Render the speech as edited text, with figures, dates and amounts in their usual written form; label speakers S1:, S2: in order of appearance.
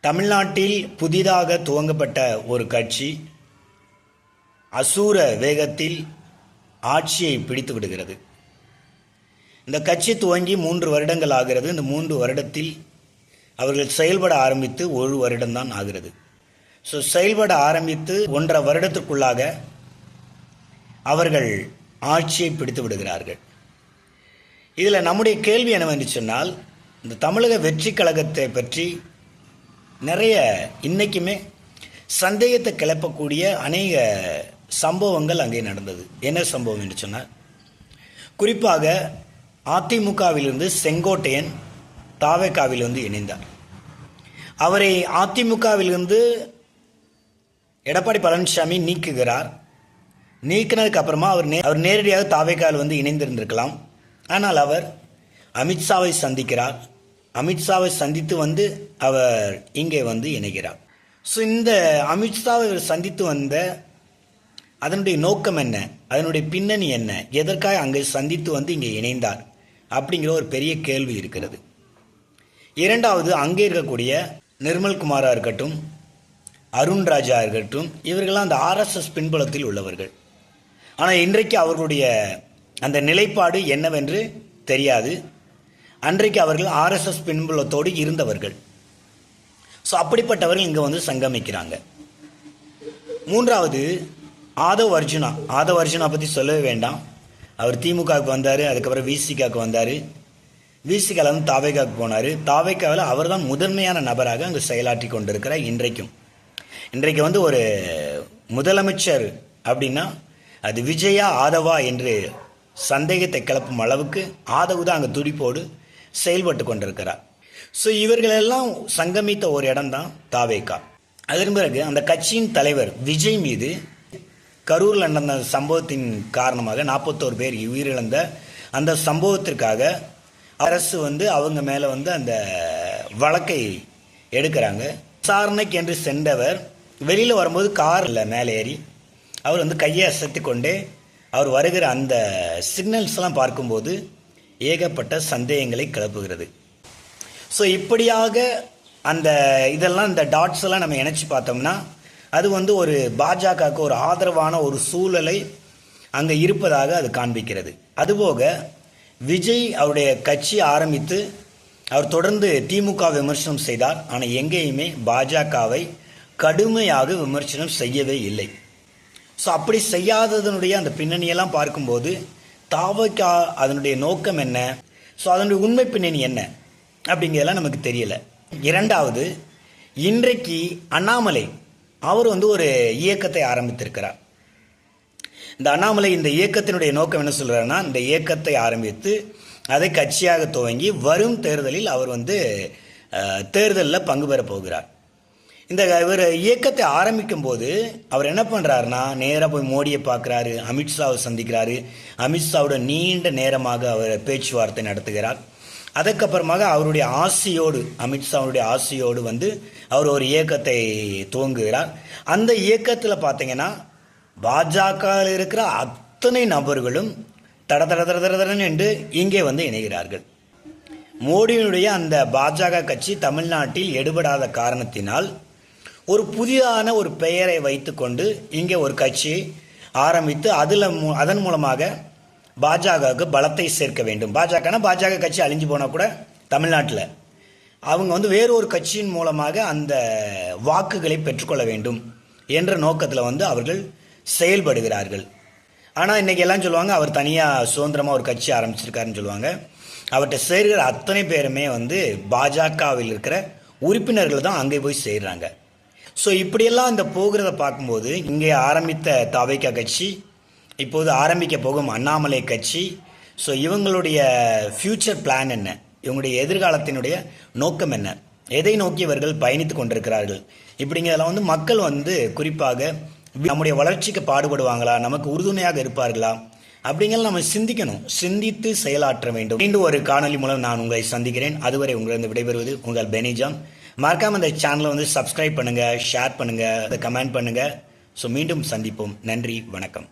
S1: தமிழ்நாட்டில் புதிதாக துவங்கப்பட்ட ஒரு கட்சி அசூர வேகத்தில் ஆட்சியை பிடித்து விடுகிறது. இந்த கட்சி துவங்கி 3 வருடங்கள் ஆகிறது. இந்த 3 வருடத்தில் அவர்கள் செயல்பட ஆரம்பித்து 1 வருடம்தான் ஆகிறது. செயல்பட ஆரம்பித்து 1.5 வருடத்திற்குள்ளாக அவர்கள் ஆட்சியை பிடித்து விடுகிறார்கள். இதில் நம்முடைய கேள்வி என்னவென்று சொன்னால், இந்த தமிழக வெற்றி கழகத்தை பற்றி நிறைய இன்றைக்குமே சந்தேகத்தை கிளப்பக்கூடிய அநேக சம்பவங்கள் அங்கே நடந்தது. என்ன சம்பவம் என்று சொன்னால், குறிப்பாக அதிமுகவிலிருந்து செங்கோட்டையன் தாவேகாவிலிருந்து இணைந்தார். அவரை அதிமுகவிலிருந்து எடப்பாடி பழனிசாமி நீக்குகிறார். நீக்கினதுக்கு அப்புறமா அவர் நேரடியாக தாவேகாவில் வந்து இணைந்திருந்திருக்கலாம். ஆனால் அவர் அமித்ஷாவை சந்திக்கிறார். அமித்ஷாவை சந்தித்து வந்து அவர் இங்கே வந்து இணைகிறார். இந்த அமித்ஷாவை சந்தித்து வந்த அதனுடைய நோக்கம் என்ன, அதனுடைய பின்னணி என்ன, எதற்காக அங்கே சந்தித்து வந்து இங்கே இணைந்தார் அப்படிங்கிற ஒரு பெரிய கேள்வி இருக்கிறது. இரண்டாவது, அங்கே இருக்கக்கூடிய நிர்மல்குமாராக இருக்கட்டும், அருண்ராஜா இருக்கட்டும், இவர்கள்லாம் அந்த ஆர்எஸ்எஸ் பின்புலத்தில் உள்ளவர்கள். ஆனால் இன்றைக்கு அவர்களுடைய அந்த நிலைப்பாடு என்னவென்று தெரியாது. அன்றைக்கு அவர்கள் ஆர்எஸ்எஸ் பின்புலத்தோடு இருந்தவர்கள். அப்படிப்பட்டவர்கள் இங்கே வந்து சங்கமிக்கிறாங்க. மூன்றாவது, ஆதவ் அர்ஜுனா பற்றி சொல்லவே வேண்டாம். அவர் திமுகவுக்கு வந்தார், அதுக்கப்புறம் விசிகாவுக்கு வந்தார், விசிகாவில் வந்து தாவேகாவுக்கு போனார். தாவேகாவில் அவர் தான் முதன்மையான நபராக அங்கே செயலாற்றி கொண்டிருக்கிறார். இன்றைக்கு வந்து ஒரு முதலமைச்சர் அப்படின்னா அது விஜயா ஆதவா என்று சந்தேகத்தை கிளப்பும் அளவுக்கு ஆதவ் தான் அங்கே துடிப்போடு செயல்பட்டு கொண்டிருக்கிறார். இவர்களெல்லாம் சங்கமித்த ஒரு இடம்தான் தாவேகா. அதன் பிறகு அந்த கட்சியின் தலைவர் விஜய் மீது கரூரில் நடந்த சம்பவத்தின் காரணமாக 41 பேர் உயிரிழந்த அந்த சம்பவத்திற்காக அரசு வந்து அவங்க மேலே வந்து அந்த வழக்கை எடுக்கிறாங்க. விசாரணைக்கு என்று சென்றவர் வெளியில் வரும்போது காரில் மேலே ஏறி அவர் வந்து கையை அசைத்து கொண்டே அவர் வருகிற அந்த சிக்னல்ஸ்லாம் பார்க்கும்போது ஏகப்பட்ட சந்தேகங்களை கிளப்புகிறது. இப்படியாக இதெல்லாம் இந்த டாட்ஸ் எல்லாம் நம்ம இணைச்சி பார்த்தோம்னா அது வந்து ஒரு பாஜகவுக்கு ஒரு ஆதரவான ஒரு சூழலை அங்கே இருப்பதாக அது காண்பிக்கிறது. அதுபோக விஜய் அவருடைய கட்சி ஆரம்பித்து அவர் தொடர்ந்து திமுக விமர்சனம் செய்தார். ஆனால் எங்கேயுமே பாஜகவை கடுமையாக விமர்சனம் செய்யவே இல்லை. அப்படி செய்யாததனுடைய அந்த பின்னணியெல்லாம் பார்க்கும்போது தாவேகா அதனுடைய நோக்கம் என்ன, அதனுடைய உண்மை பின்னணி என்ன அப்படிங்கிறதெல்லாம் நமக்கு தெரியல. இரண்டாவது, இன்றைக்கு அண்ணாமலை அவர் வந்து ஒரு இயக்கத்தை ஆரம்பித்திருக்கிறார். இந்த அண்ணாமலை இந்த இயக்கத்தினுடைய நோக்கம் என்ன சொல்கிறாருன்னா, இந்த இயக்கத்தை ஆரம்பித்து அதை கட்சியாக துவங்கி வரும் தேர்தலில் அவர் வந்து தேர்தலில் பங்கு பெற போகிறார். இவர் இயக்கத்தை ஆரம்பிக்கும் போது அவர் என்ன பண்ணுறாருன்னா, நேராக போய் மோடியை பார்க்குறாரு, அமித்ஷாவை சந்திக்கிறாரு, அமித்ஷாவோட நீண்ட நேரமாக அவர் பேச்சுவார்த்தை நடத்துகிறார். அதுக்கப்புறமாக அவருடைய ஆசையோடு, அமித்ஷாவுடைய ஆசையோடு வந்து அவர் ஒரு இயக்கத்தை துவங்குகிறார். அந்த இயக்கத்தில் பார்த்தீங்கன்னா பாஜகவில் இருக்கிற அத்தனை நபர்களும் தடதடன்னு என்று இங்கே வந்து இணைகிறார்கள். மோடியினுடைய அந்த பாஜக கட்சி தமிழ்நாட்டில் எடுபடாத காரணத்தினால் ஒரு புதிதான ஒரு பெயரை வைத்துக்கொண்டு இங்கே ஒரு கட்சியை ஆரம்பித்து அதன் மூலமாக பாஜகவுக்கு பலத்தை சேர்க்க வேண்டும். பாஜக கட்சி அழிஞ்சு போனால் கூட தமிழ்நாட்டில் அவங்க வந்து வேறு ஒரு கட்சியின் மூலமாக அந்த வாக்குகளை பெற்றுக்கொள்ள வேண்டும் என்ற நோக்கத்தில் வந்து அவர்கள் செயல்படுகிறார்கள். ஆனால் இன்றைக்கி எல்லாம் சொல்லுவாங்க, அவர் தனியாக சுதந்திரமாக ஒரு கட்சி ஆரம்பிச்சிருக்காருன்னு சொல்லுவாங்க. அவர்கிட்ட சேர்கிற அத்தனை பேருமே வந்து பாஜகவில் இருக்கிற உறுப்பினர்கள் தான் அங்கே போய் சேர்கிறாங்க. இப்படியெல்லாம் இந்த போகிறத பார்க்கும்போது இங்கே ஆரம்பித்த தாவேகா கட்சி, இப்போது ஆரம்பிக்க போகும் அண்ணாமலை கட்சி, இவங்களுடைய ஃப்யூச்சர் பிளான் என்ன, இவங்களுடைய எதிர்காலத்தினுடைய நோக்கம் என்ன, எதை நோக்கி இவர்கள் பயணித்து கொண்டிருக்கிறார்கள், இப்படிங்கிறதெல்லாம் வந்து மக்கள் வந்து குறிப்பாக நம்முடைய வளர்ச்சிக்கு பாடுபடுவாங்களா, நமக்கு உறுதுணையாக இருப்பார்களா அப்படிங்கிறத நம்ம சிந்திக்கணும். சிந்தித்து செயலாற்ற வேண்டும். மீண்டும் ஒரு காணொலி மூலம் நான் உங்களை சந்திக்கிறேன். அதுவரை உங்களிடம் விடைபெறுவது உங்கள் பெனிஜான். மறக்காமல் இந்த சேனலை வந்து சப்ஸ்கிரைப் பண்ணுங்கள், ஷேர் பண்ணுங்கள், கமெண்ட் பண்ணுங்கள். மீண்டும் சந்திப்போம். நன்றி, வணக்கம்.